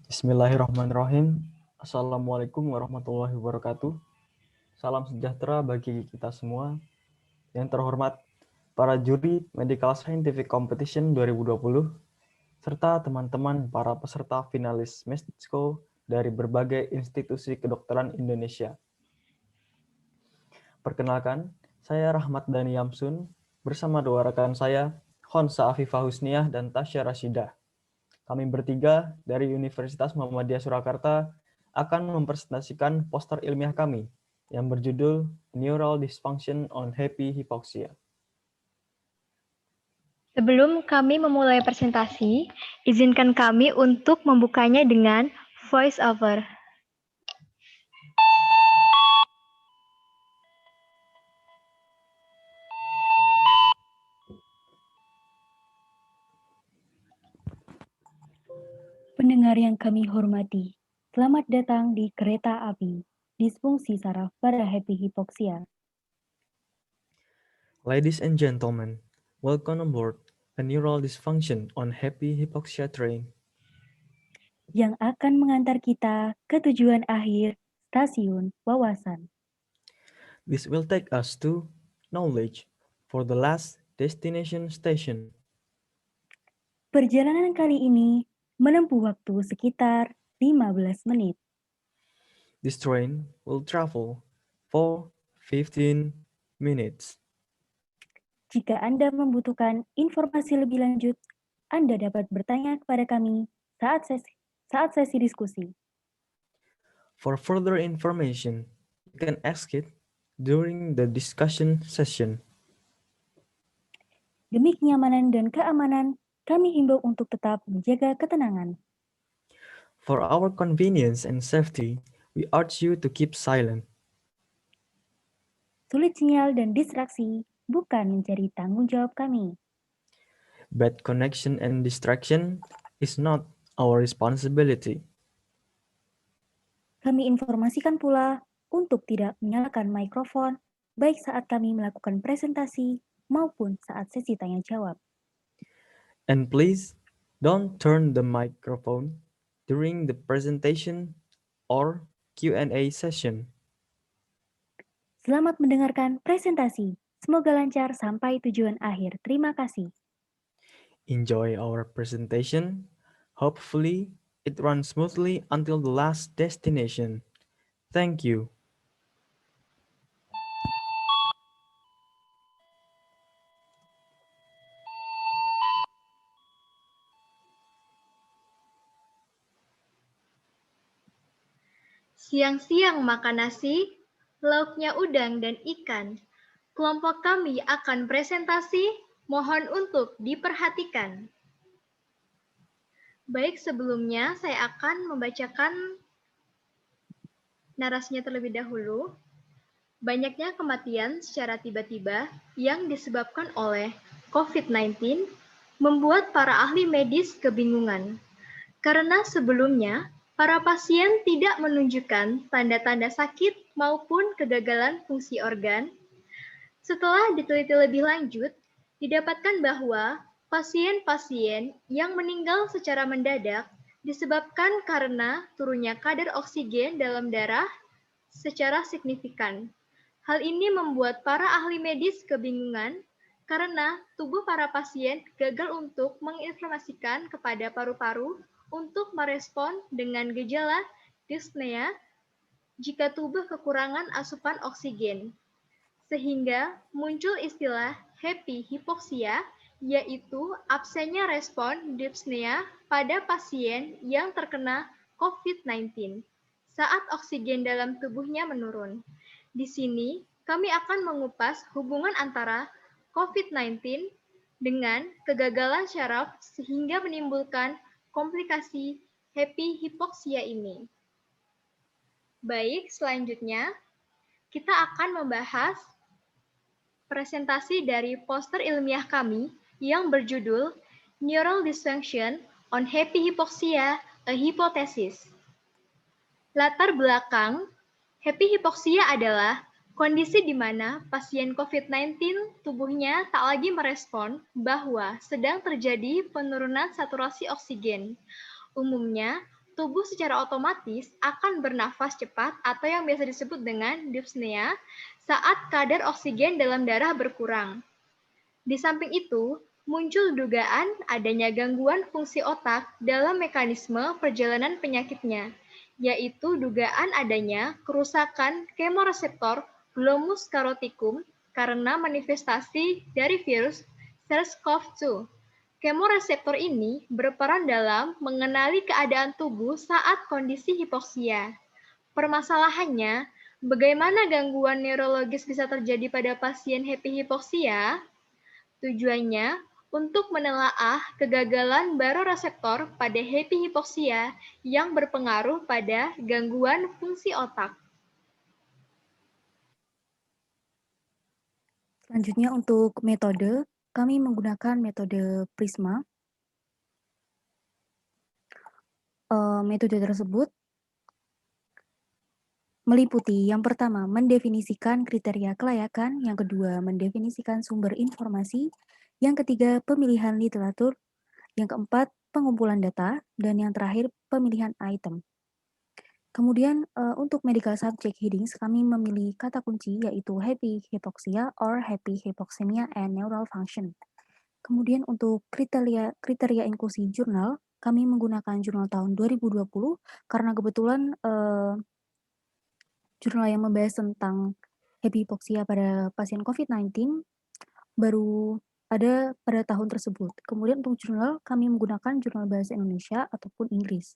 Bismillahirrahmanirrahim. Assalamualaikum warahmatullahi wabarakatuh. Salam sejahtera bagi kita semua. Yang terhormat para juri Medical Scientific Competition 2020, serta teman-teman para peserta finalis MESCO dari berbagai institusi kedokteran Indonesia. Perkenalkan, saya Rahmat Dhani Yamsun, bersama dua rekan saya, Khonsa Afifah Husniah dan Tasya Rashidah. Kami bertiga dari Universitas Muhammadiyah Surakarta akan mempresentasikan poster ilmiah kami yang berjudul Neural Dysfunction on Happy Hypoxia. Sebelum kami memulai presentasi, izinkan kami untuk membukanya dengan voice over. Pendengar yang kami hormati, selamat datang di Kereta Api, Disfungsi Saraf pada Happy Hypoxia. Ladies and gentlemen, welcome aboard a neural dysfunction on Happy Hypoxia train. Yang akan mengantar kita ke tujuan akhir, stasiun wawasan. This will take us to knowledge for the last destination station. Perjalanan kali ini menempuh waktu sekitar 15 menit. This train will travel for 15 minutes. Jika Anda membutuhkan informasi lebih lanjut, Anda dapat bertanya kepada kami saat sesi diskusi. For further information, you can ask it during the discussion session. Demi kenyamanan dan keamanan, kami himbau untuk tetap menjaga ketenangan. For our convenience and safety, we urge you to keep silent. Sulit sinyal dan distraksi bukan menjadi tanggung jawab kami. Bad connection and distraction is not our responsibility. Kami informasikan pula untuk tidak menyalakan mikrofon baik saat kami melakukan presentasi maupun saat sesi tanya jawab. And please don't turn the microphone during the presentation or Q&A session. Selamat mendengarkan presentasi. Semoga lancar sampai tujuan akhir. Terima kasih. Enjoy our presentation. Hopefully, it runs smoothly until the last destination. Thank you. Siang-siang makan nasi, lauknya udang dan ikan. Kelompok kami akan presentasi, mohon untuk diperhatikan. Baik, sebelumnya saya akan membacakan narasinya terlebih dahulu. Banyaknya kematian secara tiba-tiba yang disebabkan oleh COVID-19 membuat para ahli medis kebingungan. Karena sebelumnya, para pasien tidak menunjukkan tanda-tanda sakit maupun kegagalan fungsi organ. Setelah diteliti lebih lanjut, didapatkan bahwa pasien-pasien yang meninggal secara mendadak disebabkan karena turunnya kadar oksigen dalam darah secara signifikan. Hal ini membuat para ahli medis kebingungan karena tubuh para pasien gagal untuk menginformasikan kepada paru-paru untuk merespon dengan gejala dyspnea jika tubuh kekurangan asupan oksigen. Sehingga muncul istilah happy hypoxia, yaitu absennya respon dyspnea pada pasien yang terkena COVID-19 saat oksigen dalam tubuhnya menurun. Di sini, kami akan mengupas hubungan antara COVID-19 dengan kegagalan syaraf sehingga menimbulkan komplikasi happy hypoxia ini. Baik, selanjutnya kita akan membahas presentasi dari poster ilmiah kami yang berjudul Neural Dysfunction on Happy Hypoxia, a Hypothesis. Latar belakang happy hypoxia adalah kondisi di mana pasien COVID-19 tubuhnya tak lagi merespon bahwa sedang terjadi penurunan saturasi oksigen. Umumnya, tubuh secara otomatis akan bernafas cepat atau yang biasa disebut dengan dyspnea saat kadar oksigen dalam darah berkurang. Di samping itu, muncul dugaan adanya gangguan fungsi otak dalam mekanisme perjalanan penyakitnya, yaitu dugaan adanya kerusakan kemoreseptor glomus caroticum karena manifestasi dari virus SARS-CoV-2. Kemoreseptor ini berperan dalam mengenali keadaan tubuh saat kondisi hipoksia. Permasalahannya, bagaimana gangguan neurologis bisa terjadi pada pasien happy hipoksia? Tujuannya untuk menelaah kegagalan baroreseptor pada happy hipoksia yang berpengaruh pada gangguan fungsi otak. Selanjutnya untuk metode, kami menggunakan metode Prisma. Metode tersebut meliputi yang pertama, mendefinisikan kriteria kelayakan, yang kedua, mendefinisikan sumber informasi, yang ketiga, pemilihan literatur, yang keempat, pengumpulan data, dan yang terakhir, pemilihan item. Kemudian untuk medical subject headings, kami memilih kata kunci yaitu happy hypoxia or happy hypoxemia and neural function. Kemudian untuk kriteria inklusi jurnal, kami menggunakan jurnal tahun 2020 karena kebetulan jurnal yang membahas tentang happy hypoxia pada pasien COVID-19 baru ada pada tahun tersebut. Kemudian untuk jurnal, kami menggunakan jurnal bahasa Indonesia ataupun Inggris.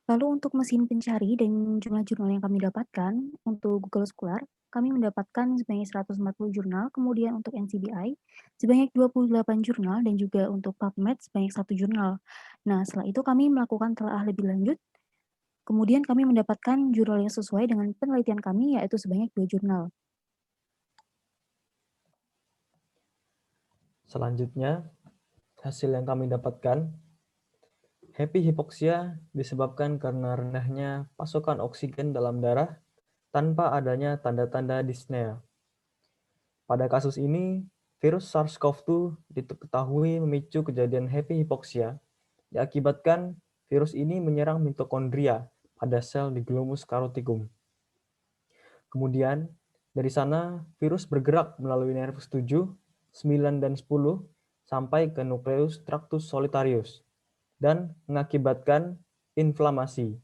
Lalu untuk mesin pencari dan jurnal-jurnal yang kami dapatkan untuk Google Scholar, kami mendapatkan sebanyak 140 jurnal, kemudian untuk NCBI sebanyak 28 jurnal, dan juga untuk PubMed sebanyak 1 jurnal. Nah, setelah itu kami melakukan telaah lebih lanjut. Kemudian kami mendapatkan jurnal yang sesuai dengan penelitian kami, yaitu sebanyak 2 jurnal. Selanjutnya, hasil yang kami dapatkan, happy hipoksia disebabkan karena rendahnya pasokan oksigen dalam darah tanpa adanya tanda-tanda dyspnea. Pada kasus ini, virus SARS-CoV-2 diketahui memicu kejadian happy hipoksia, diakibatkan virus ini menyerang mitokondria pada sel di glomus caroticum. Kemudian, dari sana virus bergerak melalui nervus 7, 9, dan 10 sampai ke nukleus tractus solitarius dan mengakibatkan inflamasi.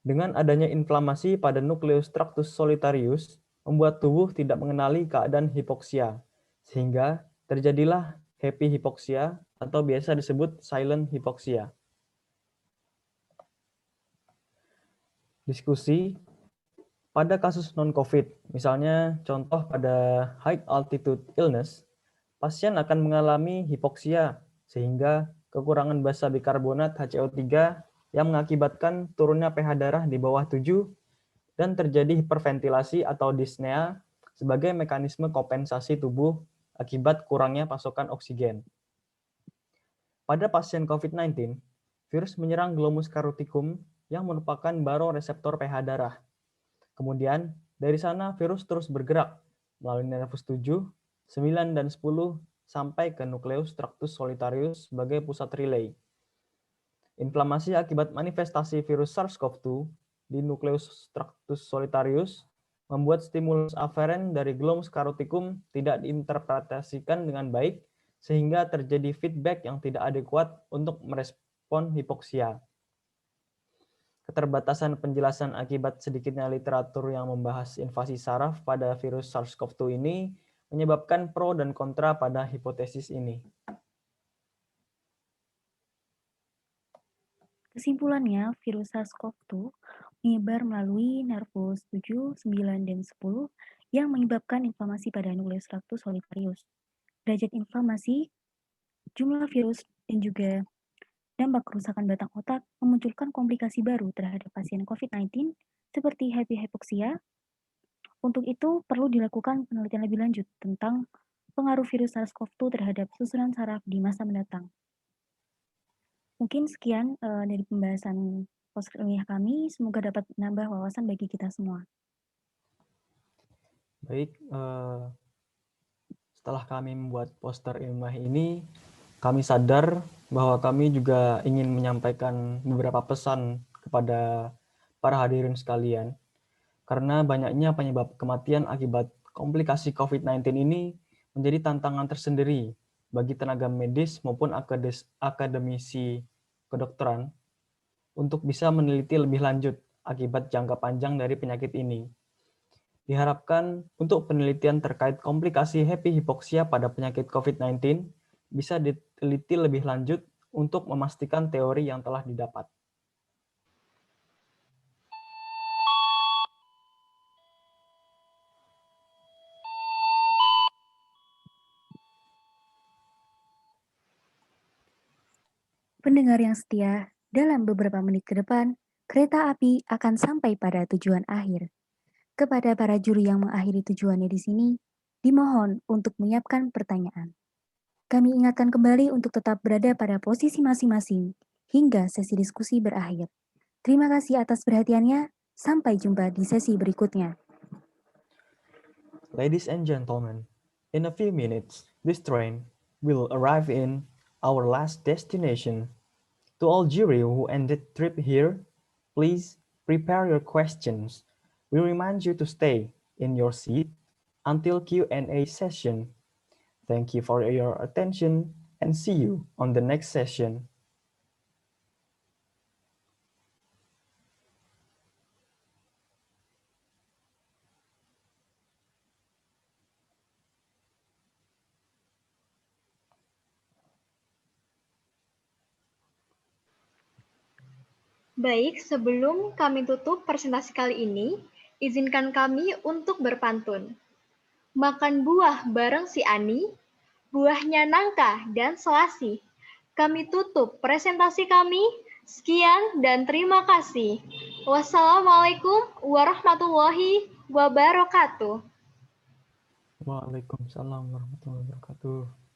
Dengan adanya inflamasi pada nukleus tractus solitarius, membuat tubuh tidak mengenali keadaan hipoksia, sehingga terjadilah happy hipoksia atau biasa disebut silent hipoksia. Diskusi pada kasus non-COVID, misalnya contoh pada high altitude illness, pasien akan mengalami hipoksia sehingga kekurangan basa bikarbonat HCO3 yang mengakibatkan turunnya pH darah di bawah 7 dan terjadi hiperventilasi atau dyspnea sebagai mekanisme kompensasi tubuh akibat kurangnya pasokan oksigen. Pada pasien COVID-19, virus menyerang glomus caroticum yang merupakan baroreseptor pH darah. Kemudian, dari sana virus terus bergerak melalui nervus 7, 9, dan 10 sampai ke nukleus tractus solitarius sebagai pusat relay. Inflamasi akibat manifestasi virus SARS-CoV-2 di nukleus tractus solitarius membuat stimulus aferen dari glomus caroticum tidak diinterpretasikan dengan baik sehingga terjadi feedback yang tidak adekuat untuk merespon hipoksia. Keterbatasan penjelasan akibat sedikitnya literatur yang membahas invasi saraf pada virus SARS-CoV-2 ini menyebabkan pro dan kontra pada hipotesis ini. Kesimpulannya, virus SARS-CoV-2 menyebar melalui nervus 7, 9, dan 10 yang menyebabkan inflamasi pada nukleus tractus solitarius. Derajat inflamasi, jumlah virus, dan juga dampak kerusakan batang otak memunculkan komplikasi baru terhadap pasien COVID-19 seperti happy hypoxia. Untuk itu, perlu dilakukan penelitian lebih lanjut tentang pengaruh virus SARS-CoV-2 terhadap susunan saraf di masa mendatang. Mungkin sekian dari pembahasan poster ilmiah kami. Semoga dapat menambah wawasan bagi kita semua. Baik, setelah kami membuat poster ilmiah ini, kami sadar bahwa kami juga ingin menyampaikan beberapa pesan kepada para hadirin sekalian. Karena banyaknya penyebab kematian akibat komplikasi COVID-19 ini menjadi tantangan tersendiri bagi tenaga medis maupun akademisi kedokteran untuk bisa meneliti lebih lanjut akibat jangka panjang dari penyakit ini. Diharapkan untuk penelitian terkait komplikasi happy hipoksia pada penyakit COVID-19 bisa diteliti lebih lanjut untuk memastikan teori yang telah didapat. Pendengar yang setia, dalam beberapa menit ke depan, kereta api akan sampai pada tujuan akhir. Kepada para juri yang mengakhiri tujuannya di sini, dimohon untuk menyiapkan pertanyaan. Kami ingatkan kembali untuk tetap berada pada posisi masing-masing hingga sesi diskusi berakhir. Terima kasih atas perhatiannya. Sampai jumpa di sesi berikutnya. Ladies and gentlemen, in a few minutes, this train will arrive in our last destination. To all jury who ended trip here, please prepare your questions. We remind you to stay in your seat until Q&A session. Thank you for your attention and see you on the next session. Baik, sebelum kami tutup presentasi kali ini, izinkan kami untuk berpantun. Makan buah bareng si Ani, buahnya nangka dan selasih. Kami tutup presentasi kami. Sekian dan terima kasih. Wassalamualaikum warahmatullahi wabarakatuh. Waalaikumsalam warahmatullahi wabarakatuh.